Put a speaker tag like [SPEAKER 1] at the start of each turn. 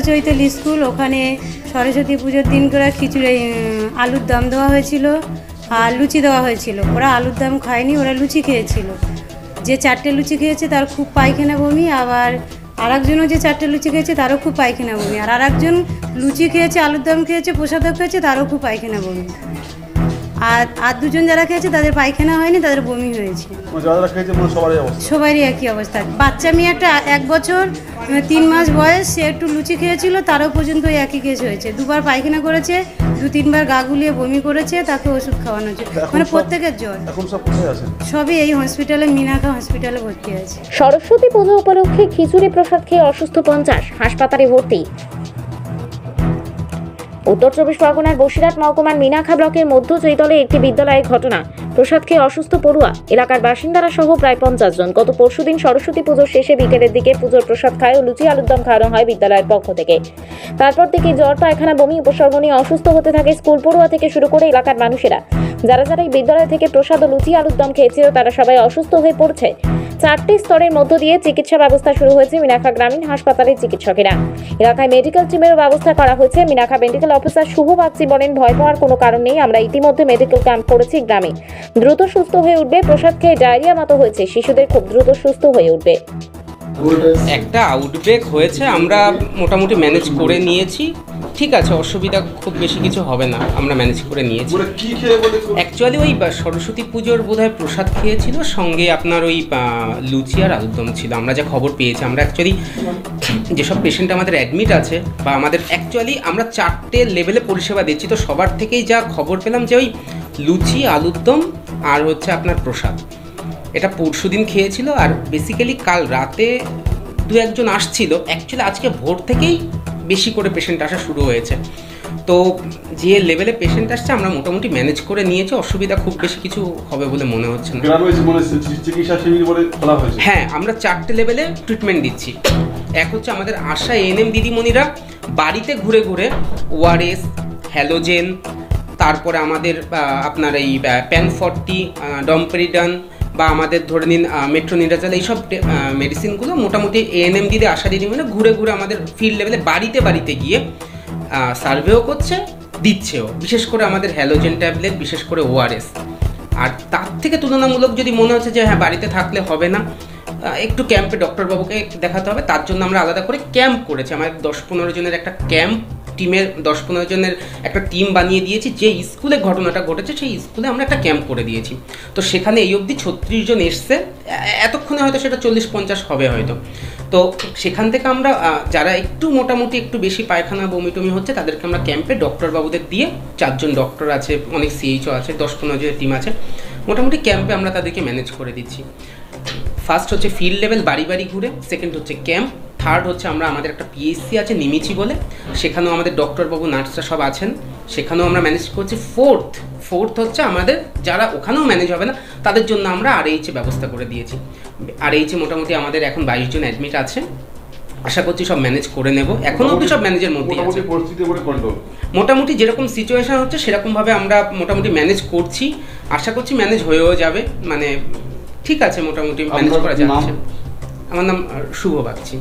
[SPEAKER 1] Chaitali school, ওখানে সরস্বতী পুজোর দিন করে খিচুড়ি আলুর দম দেওয়া হয়েছিল আর লুচি দেওয়া হয়েছিল। ওরা আলুর দম খায়নি, ওরা লুচি খেয়েছিল। যে 4টে লুচি খেয়েছে তার খুব পায়খানা বমি, আবার আরেকজনও যে 4টে লুচি খেয়েছে তারও খুব পায়খানা বমি, আর আরেকজন লুচি খেয়েছে, আলুর দম খেয়েছে, প্রসাদও খেয়েছে, তারও খুব পায়খানা বমি। আর দুজন যারা খেয়েছে তাদের পায়খানা হয়নি, তাদের বমি হয়েছে। সবারই একই অবস্থা। বাচ্চা মেয়ে একটা 1 বছর 3 মাস বয়স, সে একটু লুচি খেয়েছিল, তারও পর্যন্ত একই কেস হয়েছে। 2বার পায়খানা করেছে, 2-3বার গা গুলিয়ে বমি করেছে, তাকে ওষুধ খাওয়ানো হচ্ছে। মানে প্রত্যেকের জ্বর। সবই এই হসপিটালে, মিনাখা হসপিটালে ভর্তি আছে।
[SPEAKER 2] সরস্বতী পুজো উপলক্ষে খিচুড়ি প্রসাদ খেয়ে অসুস্থ 50, হাসপাতালে ভর্তি। উত্তর 24 পরগনার বসিরহাট মহকুমার মিনাখা ব্লকের মধ্য চৈতলে একটি বিদ্যালয়ের ঘটনা। প্রসাদ খেয়ে অসুস্থ পড়ুয়া, এলাকার বাসিন্দারা সহ প্রায় 50 জন। গত পরশুদিন সরস্বতী পুজোর শেষে বিকেলের দিকে পুজোর প্রসাদ খায় ও লুচি আলুর দম খাওয়ানো হয় বিদ্যালয়ের পক্ষ থেকে। তারপর থেকে জ্বর, পায়খানা, বমি উপসর্গ নিয়ে অসুস্থ হতে থাকে স্কুল পড়ুয়া থেকে শুরু করে এলাকার মানুষেরা। যারা এই বিদ্যালয় থেকে প্রসাদ ও লুচি আলুর দম খেয়েছিল তারা সবাই অসুস্থ হয়ে পড়ছে। 4টি স্তরের মধ্য দিয়ে চিকিৎসা ব্যবস্থা শুরু হয়েছে মিনাখা গ্রামীণ হাসপাতালের চিকিৎসকেরা। এলাকায় মেডিকেল টিমেরও ব্যবস্থা করা হয়েছে। মিনাখা মেডিকেল অফিসার শুভ বাগচি বলেন, ভয় পাওয়ার কোনো কারণ নেই, আমরা ইতিমধ্যে মেডিকেল ক্যাম্প করেছি গ্রামে। দ্রুত সুস্থ হয়ে উঠবে। প্রসাদ খেয়ে ডায়রিয়া মতো হয়েছে, শিশুদের খুব দ্রুত সুস্থ হয়ে উঠবে।
[SPEAKER 3] একটা আউটব্রেক হয়েছে, আমরা মোটামুটি ম্যানেজ করে নিয়েছি। ঠিক আছে, অসুবিধা খুব বেশি কিছু হবে না, আমরা ম্যানেজ করে নিয়েছি। অ্যাকচুয়ালি ওই সরস্বতী পুজোর বোধহয় প্রসাদ খেয়েছিল, সঙ্গে আপনার ওই লুচি আর আলুর দম ছিল। আমরা যা খবর পেয়েছি, আমরা অ্যাকচুয়ালি যেসব পেশেন্ট আমাদের অ্যাডমিট আছে বা আমাদের অ্যাকচুয়ালি আমরা 4টে লেভেলে পরিষেবা দিচ্ছি, তো সবার থেকেই যা খবর পেলাম যে ওই লুচি আলুর দম আর হচ্ছে আপনার প্রসাদ, এটা পরশুদিন খেয়েছিল। আর বেসিক্যালি কাল রাতে 2-1 জন আসছিল। অ্যাকচুয়ালি আজকে ভোর থেকেই বেশি করে পেশেন্ট আসা শুরু হয়েছে। তো যে লেভেলে পেশেন্ট আসছে আমরা মোটামুটি ম্যানেজ করে নিয়েছি, অসুবিধা খুব বেশি কিছু হবে বলে মনে হচ্ছে না। হ্যাঁ, আমরা 4টে লেভেলে ট্রিটমেন্ট দিচ্ছি। এক হচ্ছে আমাদের আশা এএনএম দিদিমণিরা বাড়িতে ঘুরে ঘুরে ওআরএস, হ্যালোজেন, তারপরে আমাদের আপনার এই প্যান40, ডমপেরিডন বা আমাদের ধরে নিন মেট্রোনিডাজল, এইসব মেডিসিনগুলো মোটামুটি এএনএম দিদি, আশা দিদিমণি ঘুরে ঘুরে আমাদের ফিল্ড লেভেলে বাড়িতে বাড়িতে গিয়ে সার্ভেও করছে, দিচ্ছেও। বিশেষ করে আমাদের হ্যালোজেন ট্যাবলেট, বিশেষ করে ওআরএস। আর তার থেকে তুলনামূলক যদি মনে হচ্ছে যে হ্যাঁ বাড়িতে থাকলে হবে না, একটু ক্যাম্পে ডক্টরবাবুকে দেখাতে হবে, তার জন্য আমরা আলাদা করে ক্যাম্প করেছি। আমাদের 10-15 জনের একটা ক্যাম্প টিমের 10-15 জনের একটা টিম বানিয়ে দিয়েছি। যে স্কুলে ঘটনাটা ঘটেছে সেই স্কুলে আমরা একটা ক্যাম্প করে দিয়েছি। তো সেখানে এই অবধি 36 জন এসছে, এতক্ষণে হয়তো সেটা 40-50 হবে হয়তো। তো সেখান থেকে আমরা যারা একটু মোটামুটি একটু বেশি পায়খানা বমি টমি হচ্ছে তাদেরকে আমরা ক্যাম্পে ডক্টরবাবুদের দিয়ে, 4 জন ডক্টর আছে, অনেক সিএইচও আছে, 10-15 জনের টিম আছে, মোটামুটি ক্যাম্পে আমরা তাদেরকে ম্যানেজ করে দিচ্ছি। ফার্স্ট হচ্ছে ফিল্ড লেভেল বাড়ি বাড়ি ঘুরে, সেকেন্ড হচ্ছে ক্যাম্প, থার্ড হচ্ছে আমাদের একটা পিএইচসি আছে নিমিচি বলে, সেখানেও আমাদের ডক্টরবাবু নার্সরা সব আছেন, সেখানেও আমরা ম্যানেজ করছি। ফোর্থ হচ্ছে আমাদের যারা ওখানেও ম্যানেজ হবে না তাদের জন্য আমরা আরএইচে ব্যবস্থা করে দিয়েছি। আরএইচে মোটামুটি আমাদের এখন 22 জন অ্যাডমিট আছে, আশা করছি সব ম্যানেজ করে নেব। এখনও অবধি সব ম্যানেজের মধ্যেই আছে। মোটামুটি যেরকম সিচুয়েশন হচ্ছে সেরকমভাবে আমরা মোটামুটি ম্যানেজ করছি, আশা করছি ম্যানেজ হয়েও যাবে। মানে ঠিক আছে, মোটামুটি ম্যানেজ করা যাচ্ছে। আমার নাম শুভ বাগচি।